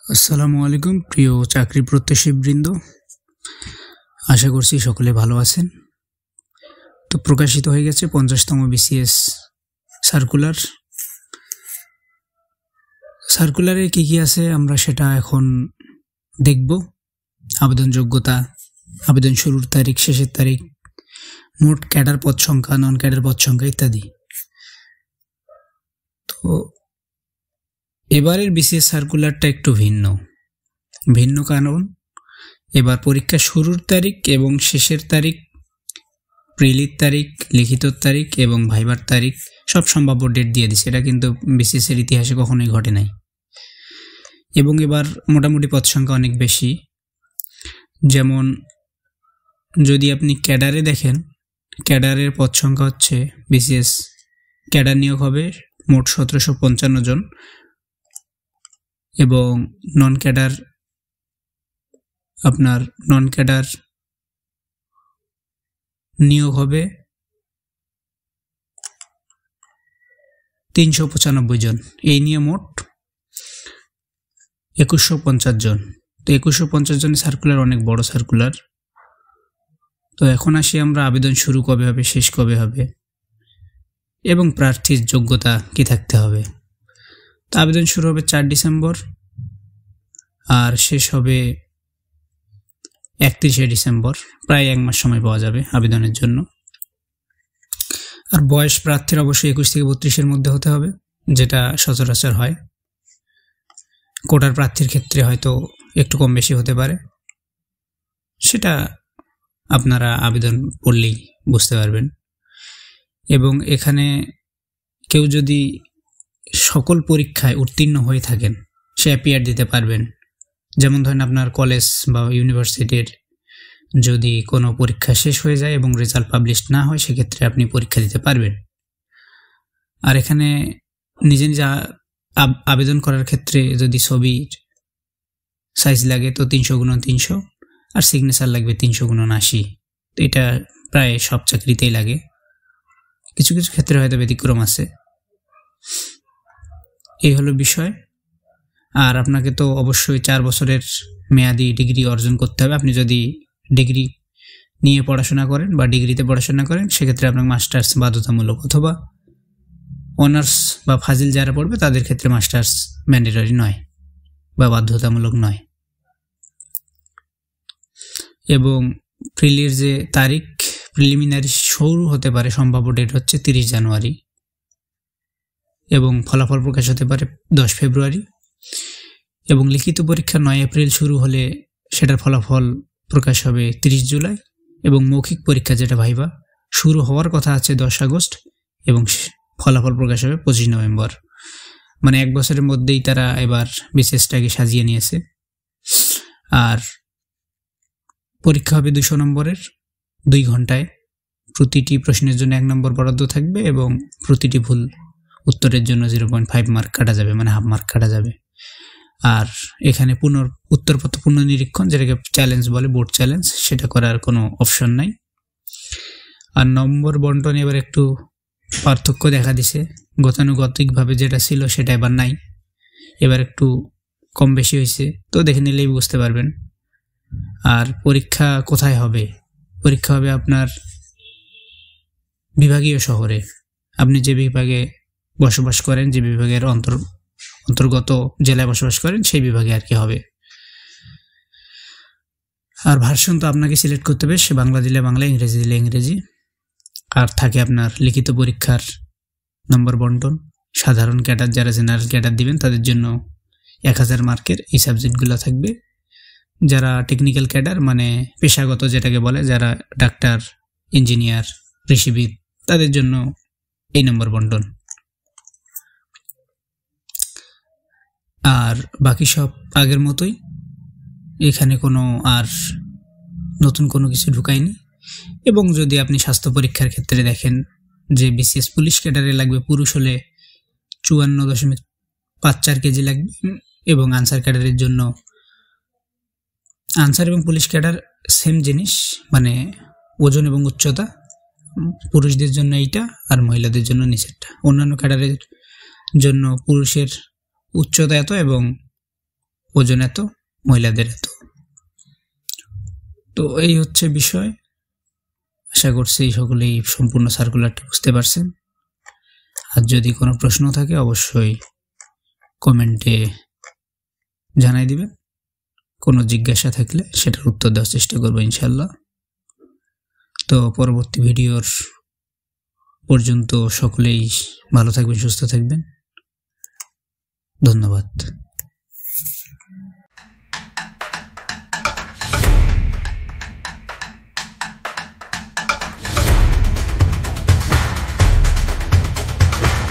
আসসালামু আলাইকুম প্রিয় চাকরি প্রত্যাশীবৃন্দ, আশা করছি সকলে ভালো আছেন। তো প্রকাশিত হয়ে গেছে 50তম বিসিএস সার্কুলারে কি কি আছে আমরা সেটা এখন দেখব। আবেদন যোগ্যতা, আবেদন শুরুর তারিখ, শেষের তারিখ, মোট ক্যাডার পদ সংখ্যা, নন ক্যাডার পদ সংখ্যা ইত্যাদি। তো এবারের বিসিএস সার্কুলারটা একটু ভিন্ন কারণ এবার পরীক্ষা শুরুর তারিখ এবং শেষের তারিখ, প্রিলির তারিখ, লিখিত তারিখ এবং ভাইবার তারিখ সব সম্ভাব্য ডেট দিয়ে দিচ্ছে। এটা কিন্তু বিসিএস এর ইতিহাসে কখনোই ঘটে নাই। এবং এবার মোটামুটি পদ সংখ্যা অনেক বেশি। যেমন যদি আপনি ক্যাডারে দেখেন, ক্যাডারের পদ সংখ্যা হচ্ছে বিসিএস ক্যাডার নিয়োগ হবে মোট 1755 জন এবং নন ক্যাডার নিয়োগ হবে 395 জন। এই নিয়ে মোট 2150 জন। তো 2150 জনের সার্কুলার অনেক বড় সার্কুলার। তো এখন আসি আমরা আবেদন শুরু কবে হবে, শেষ কবে হবে এবং প্রার্থীর যোগ্যতা কি থাকতে হবে। তো আবেদন শুরু হবে 4 ডিসেম্বর আর শেষ হবে 31শে ডিসেম্বর। প্রায় 1 মাস সময় পাওয়া যাবে আবেদনের জন্য। আর বয়স প্রার্থীর অবশ্যই 21 থেকে 32-এর মধ্যে হতে হবে, যেটা সচরাচর হয়। কোটার প্রার্থীর ক্ষেত্রে হয়তো একটু কম বেশি হতে পারে, সেটা আপনারা আবেদন করলেই বুঝতে পারবেন। এবং এখানে কেউ যদি সকল পরীক্ষায় উত্তীর্ণ হয়ে থাকেন, সে অ্যাপিয়ার দিতে পারবেন। যেমন ধরেন আপনার কলেজ বা ইউনিভার্সিটির যদি কোনো পরীক্ষা শেষ হয়ে যায় এবং রেজাল্ট পাবলিশ না হয়, সেক্ষেত্রে আপনি পরীক্ষা দিতে পারবেন। আর এখানে নিজে নিজে আবেদন করার ক্ষেত্রে যদি ছবির সাইজ লাগে তো 300x300 আর সিগনেচার লাগবে 300x80। তো এটা প্রায় সব চাকরিতেই লাগে, কিছু কিছু ক্ষেত্রে হয়তো ব্যতিক্রম আছে। এই হলো বিষয়। আর আপনাকে তো অবশ্যই 4 বছরের মেয়াদি ডিগ্রি অর্জন করতে হবে। আপনি যদি ডিগ্রি নিয়ে পড়াশোনা করেন বা ডিগ্রিতে পড়াশোনা করেন, সেক্ষেত্রে আপনার মাস্টার্স বাধ্যতামূলক, অথবা অনার্স বা ফাজিল যারা পড়বে তাদের ক্ষেত্রে মাস্টার্স ম্যান্ডেটরি নয় বা বাধ্যতামূলক নয়। এবং প্রিলির যে তারিখ, প্রিলিমিনারি শুরু হতে পারে সম্ভাব্য ডেট হচ্ছে 30 জানুয়ারি এবং ফলাফল প্রকাশ হতে পারে 10 ফেব্রুয়ারি। এবং লিখিত পরীক্ষা 9 এপ্রিল শুরু হলে সেটার ফলাফল প্রকাশ হবে 30 জুলাই এবং মৌখিক পরীক্ষা যেটা ভাইবা শুরু হওয়ার কথা আছে 10 আগস্ট এবং ফলাফল প্রকাশ হবে 25 নভেম্বর। মানে 1 বছরের মধ্যেই তারা এবার বিসিএসটাকে সাজিয়ে নিয়েছে। আর পরীক্ষা হবে 200 নম্বরের, 2 ঘন্টায়। প্রতিটি প্রশ্নের জন্য 1 নম্বর বরাদ্দ থাকবে এবং প্রতিটি ভুল উত্তরের জন্য 0.5 মার্ক কাটা যাবে, মানে হাফ মার্ক কাটা যাবে। আর এখানে উত্তরপত্র পুনর্নিরীক্ষণ, যেটাকে চ্যালেঞ্জ বলে, বোর্ড চ্যালেঞ্জ, সেটা করার কোনো অপশন নাই। আর নম্বর বন্টনে এবার একটু পার্থক্য দেখা দিছে। গতানুগতিকভাবে যেটা ছিল সেটা এবার নাই, এবার একটু কম বেশি হয়েছে। তো দেখে নিলেই বুঝতে পারবেন। আর পরীক্ষা কোথায় হবে? পরীক্ষা হবে আপনার বিভাগীয় শহরে। আপনি যে বিভাগে বসবাস করেন, যে বিভাগের অন্তর্গত জেলায় বসবাস করেন, সেই বিভাগে আর কি হবে। আর ভার্সন তো আপনাকে সিলেক্ট করতে হবে, সে বাংলা দিলে বাংলা, ইংরেজি দিলে ইংরেজি। আর থাকে আপনার লিখিত পরীক্ষার নম্বর বন্টন। সাধারণ ক্যাডার, যারা জেনারেল ক্যাডার দিবেন তাদের জন্য 1000 মার্কের এই সাবজেক্টগুলো থাকবে। যারা টেকনিক্যাল ক্যাডার, মানে পেশাগত যেটাকে বলে, যারা ডাক্তার, ইঞ্জিনিয়ার, কৃষিবিদ, তাদের জন্য এই নম্বর বন্টন। আর বাকি সব আগের মতোই, এখানে কোনো আর নতুন কোনো কিছু ঢুকায়নি। এবং যদি আপনি স্বাস্থ্য পরীক্ষার ক্ষেত্রে দেখেন যে বিসিএস পুলিশ ক্যাডারে লাগবে, পুরুষ হলে 54.54 কেজি লাগবে এবং আনসার ক্যাডারের জন্য, আনসার এবং পুলিশ ক্যাডার সেম জিনিস, মানে ওজন এবং উচ্চতা, পুরুষদের জন্য এইটা আর মহিলাদের জন্য নিচেরটা। অন্যান্য ক্যাডারের জন্য পুরুষের উচ্চতা এত এবং ওজন এত, মহিলাদের এত। তো এই হচ্ছে বিষয়। আশা করছি সকলেই সম্পূর্ণ সার্কুলারটা বুঝতে পারছেন। আর যদি কোনো প্রশ্ন থাকে অবশ্যই কমেন্টে জানাই দিবেন। কোনো জিজ্ঞাসা থাকলে সেটার উত্তর দেওয়ার চেষ্টা করবো ইনশাল্লাহ। তো পরবর্তী ভিডিওর পর্যন্ত সকলেই ভালো থাকবেন, সুস্থ থাকবেন। ধন্যবাদ।